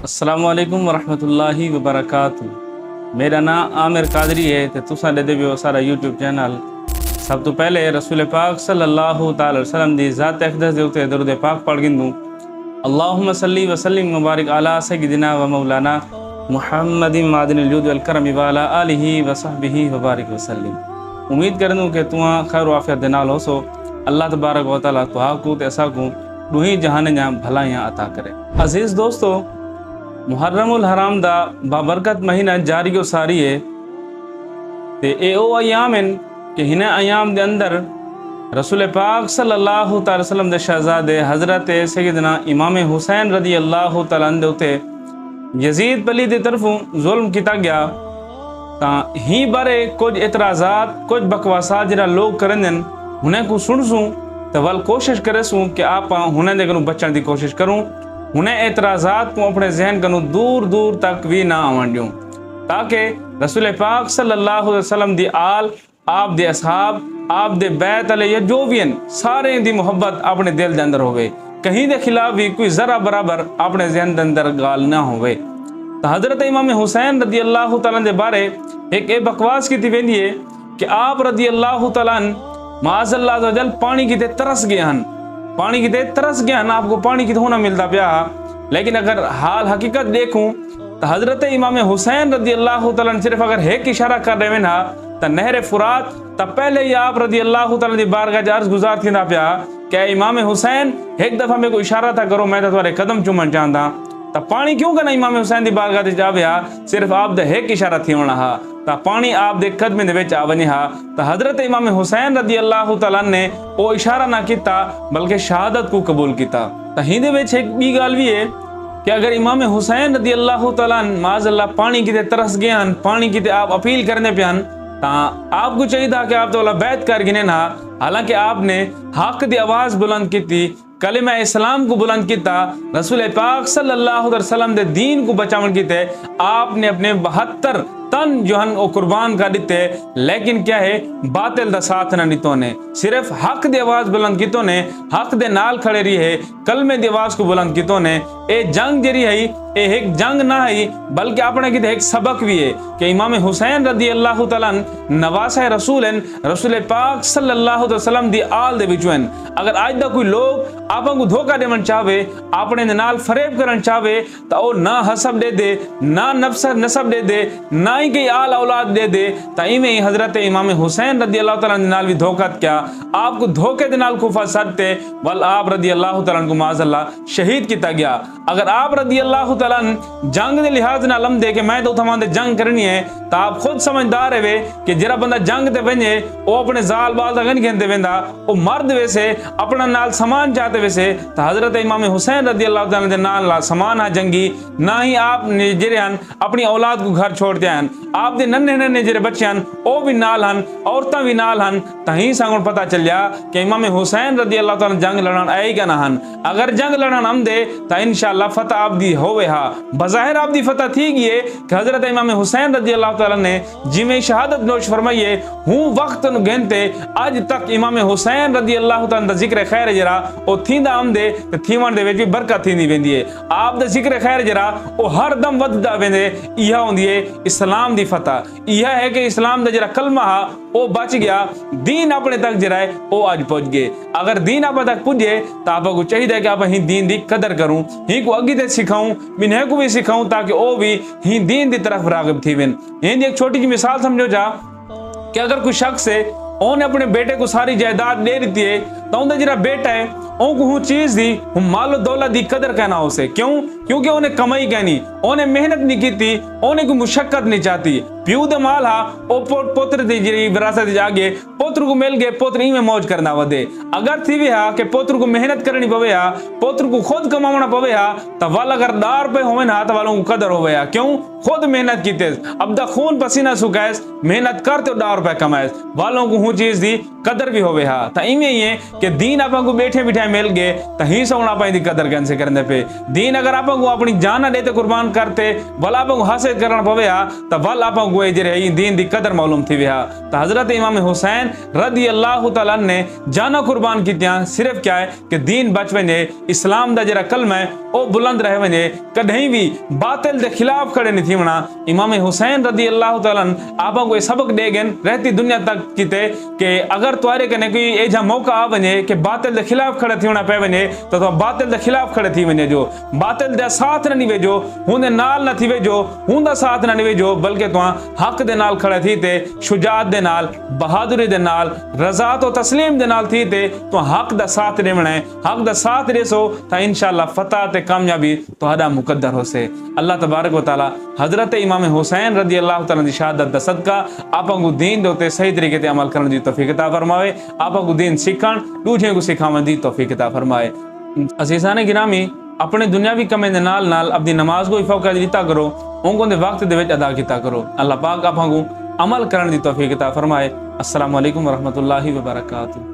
अस्सलामु अलैकुम वरहमतुल्लाहि वबरकातुहू। मेरा नाम आमिर कादरी है ते तुसां ॾेदे पियो सारा यूट्यूब चैनल। सब तो पहले रसूल पाक सल्लल्लाहु तआला वसल्लम दी ज़ात अक़दस दे उत्ते दरूद पाक पढ़ गिंदू। अल्लाहुम्मा सल्ली व सल्लिम व बारिक अला सय्यिदिना व मौलाना मुहम्मदिन मादिनिल जुद वल करम व अला आलिहि व सहबिहि व बारिक व सल्लिम। उम्मीद करदूं कि तुआं खैर आफियत दे नाल होसो। अल्लाह तबारक व तआला तुहाकू ते असाकू ॾुही जहान जा भलाइयां अता करे। अज़ीज़ दोस्तों, मुहर्रमुल हराम दा बाबरकत महीना जारी सारी है ते ए ओ अयाम हैं कि हिन अयाम दे अंदर रसूल पाक सल्लल्लाहु तआला वसल्लम दे शहजादे हज़रत सैयदना इमाम हुसैन रदी अल्लाह तआला अन्हु ते यजीद पली दे तरफों जुल्म किया गया। तां ही बारे कुछ एतराज़ात कुछ बकवासात जिहड़ा लोग करन हुने को सुनसूं ते वल कोशिश करेसूं कि आप हुने दे कोलों बचण दी कोशिश करूं। उन्हें एतराज़ात को अपने जहन कनू दूर दूर तक भी ना आवन ड्यूं ताकि रसूल पाक सल्लल्लाहु अलैहि वसल्लम दी आल, आप दे असहाब, आप दे बैत अले या जो भी हैं सारे दी मोहब्बत अपने दिल दे अंदर होवे। कहीं दे खिलाफ भी कोई जरा बराबर अपने जहन दे अंदर गाल ना होवे। तो हज़रत इमाम हुसैन रदी अल्लाह तआला दे बारे एक ए बकवास की वेंदी है कि आप रदी अल्लाह तआला माज़अल्लाह अज़्ज़ा वजल पानी की तरस गए हैं, पानी की तरस गया ना, आपको पानी की होना मिलता पाया। लेकिन अगर हाल हकीकत देखूं तो हजरत इमाम हुसैन रदी अल्लाह तआला सिर्फ अगर एक इशारा कर रहे ना तो नहर फुरात तो पहले ही आप रदी अल्लाह तआला दी बारगाह अर्ज गुजार थी पिया क्या इमाम हुसैन एक दफा मेरे को इशारा था करो, मैं तो तुम्हारे कदम चुमन चाहता। तो पानी क्यों करना इमाम हुसैन दी बारगाह ते जा पिया, सिर्फ आप दे एक इशारा थी होना हा तो पानी आप दे कदम दे विच आ वने हा। तो हजरत इमाम हुसैन रदी अल्लाह तआला ने वो इशारा ना किया बल्कि शहादत को कबूल किया। तो हिंदे विच एक बी गाल भी है कि अगर इमाम हुसैन रदी अल्लाह तआला माज़अल्लाह पानी की तरस गए हैं, पानी की आप अपील करने पे तो आपको चाहिए था कि आप तो बैत कर गिने ना। हालांकि आपने हक दी आवाज बुलंद की थी, कलिमा इस्लाम को बुलंद किया, रसूल पाक सल्लल्लाहु अलैहि वसल्लम दे दीन को बचावन कीते। आपने अपने 72 तन जो हन वो कुर्बान कर दिते, लेकिन क्या है बातिल दा साथ ना नितो ने, सिर्फ हक दी आवाज बुलंद कितो ने, हक दे नाल खड़े रही है, कलमे दी आवाज को बुलंद कितो ने। ए जंग जरी है ए एक जंग ना है बल्कि अपने की एक सबक भी है कि इमाम हुसैन रदी अल्लाह तआला नवासा रसूल हैं, रसूल पाक सल्लल्लाहु अलैहि वसल्लम दी आल दे विचों हैं। अगर आज दा कोई लोग आपन को धोखा देवन चाहे, अपने नाल फरेब करन चाहे तो वो ना हसब दे दे, ना नसब दे दे, ना ही कोई आल औलाद दे दे। तो इवें ही हजरत इमाम हुसैन रदी अल्लाह तआला दे नाल भी धोखा क्या, आपको धोखे दे नाल कुफा सदते वल आप रदी अल्लाह तआला को माज़अल्लाह शहीद किया गया। अगर आप रदी अल्लाह तआला जंग दे लिहाज नाल लम दे के मैं तो तमाम जंग करनी है तो आप खुद समझदार है कि जरा बंदा जंग ते वने वो अपने जाल बाल तक नहीं कहते वेंदा, वो मर्द वैसे अपना नाल समान चाहते वैसे। तो हजरत इमाम हुसैन रदी अल्लाह तआला दे नाल समान है जंगी ना ही आप जेरे हन अपनी औलाद को घर छोड़ते हैं, आप दे नन्हे नन्हे जेरे बच्चे हन वो भी नाल हन, औरतां भी नाल हन। तहीं सांगण पता चलिया कि इमाम हुसैन रदी अल्लाह तआला जंग लड़न आए क्या ना हन। अगर जंग लड़न हम दे तो इंशाअल्लाह फतह आप दी होवे हा। बज़ाहिर आप दी फतह थी गई कि हजरत इमाम हुसैन रदी अल्लाह तआला ने जिमें शहादत नोश फरमाई है हूँ वक्त गिनते अज तक इमाम हुसैन रदी अल्लाह तआला दा जिक्र खैर जरा ओ थींदा आमदे ते थीवण दे विच भी बरकत थींदी वेंदी है। आप दा जिक्र खैर जरा ओ हर दम वधदा वेंदे। इहा हुंदी है इस्लाम दी फतह, इहा है कि इस्लाम दा जरा कलमा हा ओ बच गया, दीन अपने तक जरा है ओ आज पहुंच गए। अगर दीन आप तक पुजे तो आपको चाहिए कि आप ही दीन दी कदर करूं, ही को अगी ते सिखाऊं, बिन्हे को भी सिखाऊं ताकि ओ भी ही दीन दी तरफ राग़िब थी वेन। हिंदी एक छोटी सी मिसाल समझो जा कि अगर कोई शख्स है उन्हें अपने बेटे को सारी जायदाद दे दी है तो उनका जरा बेटा है उनको हूँ चीज दी हूँ मालो दौलत दी कदर कहना उसे क्यों, क्योंकि उन्हें कमाई कहनी, उन्हें मेहनत नहीं की थी, उन्हें कोई मुशक्कत नहीं चाहती। प्यू दे माल हा ओ पुत्र दी जी विरासत जागे पुत्र को मिल गए, पुत्र ही में मौज करना वदे। अगर थी भी हा कि पुत्र को मेहनत करनी पवे हा, पुत्र को खुद कमावना पवे हा तो वाल अगर 10 रुपए होवे ना तो वालों को कदर होवे हा। क्यों, खुद मेहनत की तेज अब दा खून पसीना सुखाएस, मेहनत करते 10 रुपए कमाएस, वालों को हूँ चीज दी कदर भी होवे हा। तो इवें ही है کہ دین آپ کو بیٹھے بٹھائے مل گئے تو ہی سونا آپ دی قدر کیسے کرنے پہ دین اگر آپ کو اپنی جانا دیتے قربان کرتے بل آپ کو حاصل کرنا پوے ہا تو بل آپ کو یہ دین دی قدر معلوم تھی ویا تو حضرت امام حسین رضی اللہ تعالیٰ نے جانا قربان کی صرف کیا ہے کہ دین بچ وجے اسلام دا جڑا کلمہ ہے او بلند رہ وجے کدیں بھی باطل دے خلاف کھڑے نہیں تھی ونا امام حسین رضی اللہ تعالیٰ آپ کو سبق دے گئے رہتی دنیا تک کیتے کہ اگر توارے کنے کوئی ایجا موقع آ وجے کہ باطل دے خلاف کھڑے تھی ونا پہ وجے تو باطل دے خلاف کھڑے تھی وجے جو باطل دے ساتھ نہ ویجو ہوں دے نال نہ تھی ویجو ہوں دا ساتھ نہ ویجو بلکہ تو حق دے نال کھڑے تھی تے شجاعت دے نال بہادری دے نال رضا تو تسلیم دے نال تھی تے تو حق دا ساتھ دیونا ہے حق دا ساتھ دے سو تا انشاءاللہ فتح تے کامیابی تو ہدا مقدر ہو سے اللہ تبارک و تعالی حضرت امام حسین رضی اللہ تعالی دی شہادت دا صدقہ آپ کو دین دوتے صحیح طریقے تے عمل کرنے دی توفیق عطا فرمائے آپ کو دین سیکھن دوسرے کو سکھاون دی توفیق عطا فرمائے عزیزان گرامی اپنے دنیاوی کمے دے نال نال اپنی نماز کو فوق دیتا کرو ان کو دے وقت دے وچ ادا کیتا کرو اللہ پاک آپ کو عمل کرنے دی توفیق عطا فرمائے السلام علیکم ورحمۃ اللہ وبرکاتہ